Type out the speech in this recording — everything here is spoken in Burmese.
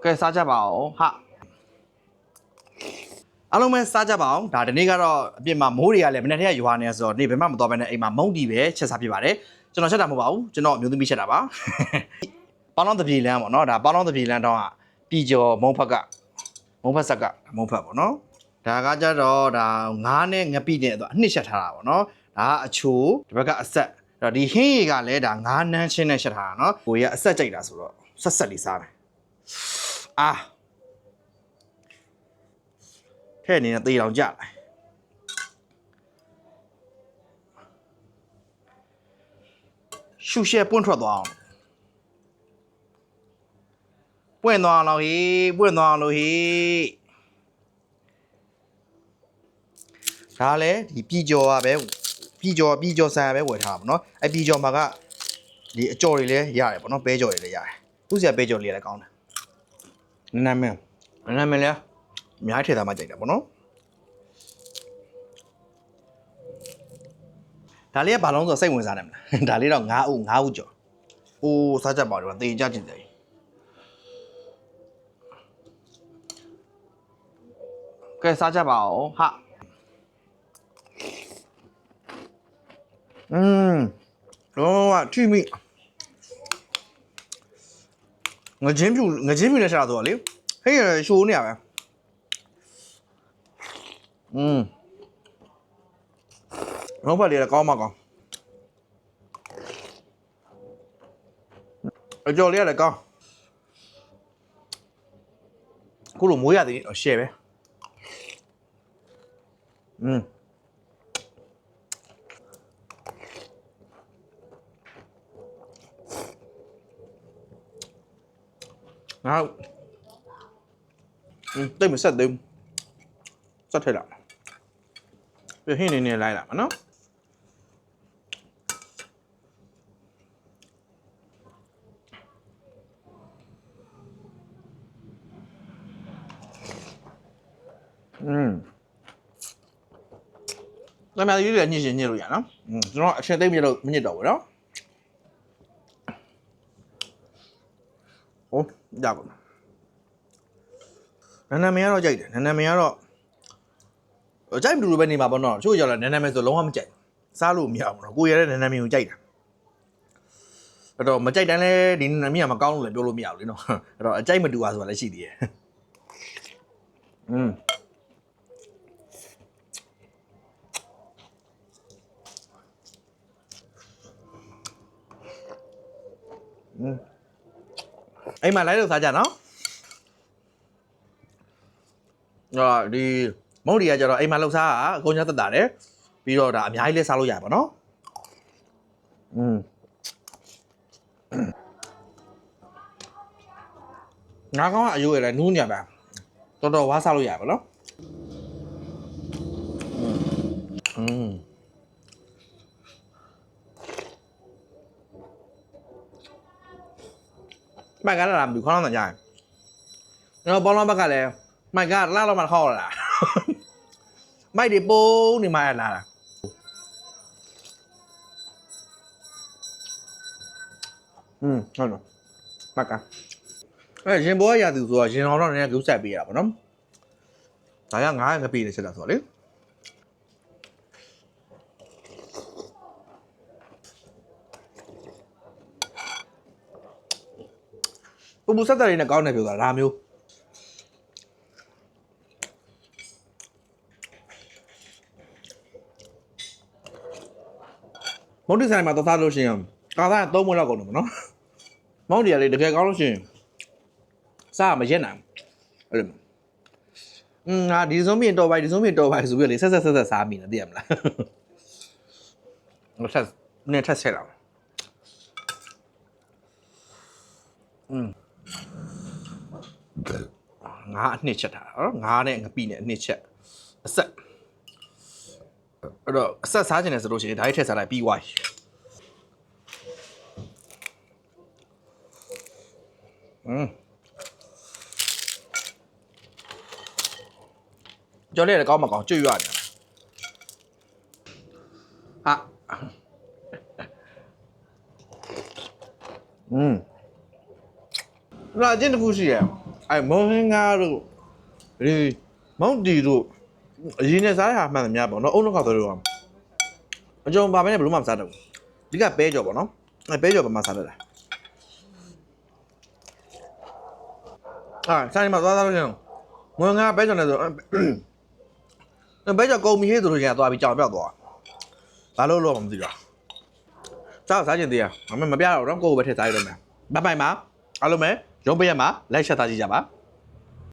ကဲစားကြပါအောင်ဟာအားလုံးပဲစားကြပါအောင်ဒါဒီနေ့ကတော့အပြင်မှာမိုးတွေကလည်းမနေ့တည်းကရွာနေဆိုတော့နေဘယ်မှမတော်ဘဲနဲ့အိမ်မှာမုန်းတီပဲချက်စားဖြစ်ပါတယ်ကျွန်တော်ချက်တာမဟုတ်ပါဘူးကျွန်တော်အမျိုးသမီးချက်တာပါပေါင်းလောင်းတပြေလန်းပေါ့နော်ဒါပေါင်းလောင်းတပြေလန်းတော့ပြည်ကျော်မုံဖက်ကမုံဖက်ဆက်ကမုံဖက်ပေါ့နော်ဒါကကြတော့ဒါငါးနဲ့ငပိနဲ့တော့အနှစ်ချက်ထားတာပေါ့နော်ဒါကအချိုဒီဘက်ကအဆက်အဲ့တော့ဒီဟင်းရီကလည်းဒါငါးနန်းချင်းနဲ့ချက်ထားတာနော်ကိုကြီးကအဆက်ကြိုက်တာဆိုတော့ဆက်ဆက်လေးစားမယ်အာထဲ့အနေနဲ့သေတောင်ကြလိုက်ရှုရှဲပွင့်ထွက်သွားအောင်ပွင့်သွားအောင်ဟေးပွင့်သွားအောင်လို့ဟေးဒါလည်းဒီပြည်ကျော်ကပဲပြည်ကျော်ဆန်ပဲဝယ်ထားပါဘောနော်အဲ့ပြည်ကျော်မှာကဒီအကြော်တွေလည်းရတယ်ပေါ့နော်ပဲကြော်တွေလည်းရတယ်သူ့ဆရာပဲကြော်လေးလည်းကောင်းတယ်နာမည်လည်းအများကြီးထည့်သားမှကြိုက်တာပေါ့နော်ဒါလေးကဘာလုံးဆိုစိတ်ဝင်စားတယ်မလားဒါလေးတော့9ဦးကျော်အိုးစားကြပါတော့တေကြကျင်တယ်ကဲစားကြပါအောင်ဟာတော့ထိမိငချင်းပြူနဲ့ရှာတော့လေဟေးရှိုးနေရပဲတော့ပါလေကောင်းမကောင်းအကျော်လေးလည်းကောင်းခုလိုမိုးရသည်တော့ရှယ်ပဲနောက်တိတ်မဆက်သေးဘူးဆက်ထည့်လိုက်ပြဟင်းနေလိုက်လာမနော်那么有点ညစ်လို့ရနော်ကျွန်တော်အချက်သိမ့်မညစ်တော့ဘူးနော်ဟုတ်ရပါဘူးနာမည်ကတော့ကြိုက်တယ်နာမည်ကတော့ကြိုက်မတူလို့ပဲနေမှာပေါ့နော်ချို့ကြောင့်လည်းနာမည်ဆိုလုံးဝမကြိုက်စားလို့မရဘူးနော်ကိုရတဲ့နာမည်ကိုကြိုက်တာအဲ့တော့မကြိုက်တိုင်းလဲဒီနာမည်ကမကောင်းလို့လည်းပြောလို့မရဘူးလေနော်အဲ့တော့အကြိုက်မတူပါဆိုတာလည်းရှိသေးတယ်အိမ်မှာလိုက်လို့စားကြနော်ဒီမုတ်ဒီကကျတော့အိမ်မှာလှုပ်စားတာအကုန်ညသက်တာတယ်ပြီးတော့ဒါအများကြီးလဲစားလို့ရပါတော့ငါကောင်းကအယိုးရလဲနူးညံပါတော်တော်ဝါးစားလို့ရပါနော်မိုက်ကလာဘူးခေါင်းတော့ကြာကျွန်တော်ဘောလုံးဘက်ကလည်းမိုက်ကလာတော့မှခေါက်လာမိုက်ဒီပုံးနေမှလာတာဟုတ်တော့မိုက်ကရင်ဘောရသူဆိုတော့ရင်တော်တော့နည်းနည်းဂုဆက်ပေးရပါတော့ဒါကငါးငပိနေချက်တာဆိုတော့လေပူဆက်တဲ့နဲ့ကောင်းတယ်ပြောတာဒါမျိုးမုန်တီဆိုင်မှာသွားစားလို့ရှိရင်ကားသား3မွေးလောက်ကုန်တယ်မနော်မောင်တီကလေတကယ်ကောင်းလို့ရှိရင်စားမရက်နိုင်အဲ့လိုငါဒီစုံမြင့်တော်ပိုင်ဆိုပြီးလေဆက်စားမိနေသိရမလားငါထက်ဆက်လာငါအနှစ်ချက်တာနော်ငါနဲ့ငပိနဲ့အနှစ်ချက်အဆက်အဲ့တော့အဆက်စားခြင်းနဲ့ဆိုလို့ရှိရင်ဒါရိုက်ထည့်စားလိုက်ပြီးသွားပြီကြော်လေးလည်းကောင်းမကောင်းကျွတ်ရတယ်ဟာလာအကျဉ်းတစ်ခုရှိရ အဲ့မုံဟင်းကားတို့ဒီမုံတီတို့အရင်နဲ့စားရတာမှန်တယ်များပေါ့နော်အုံနှောက်ခေါက်တို့အကြုံပါပဲနဲ့ဘယ်လိုမှမစားတော့ဘူးဒီကပဲကြော်ပေါ့နော်အဲ့ပဲကြော်ပါမှစားတတ်တာဆိုင်မှာသွားလို့ရှင်ငွေငါပဲကြော်နေဆိုပဲကြော်ကုန်ပြီဟဲ့ဆိုလို့ရှင်သွားပြီးကြောင်ပြောက်သွားဘာလို့လို့မသိတော့စားချင်သေးရမပြတော့တော့ကိုယ်ပဲထည့်စားရတော့မယ်ဘိုင်မှာအားလုံးပဲရုံးပေးရမှာလိုက်ချက်သားကြည့်ကြပါ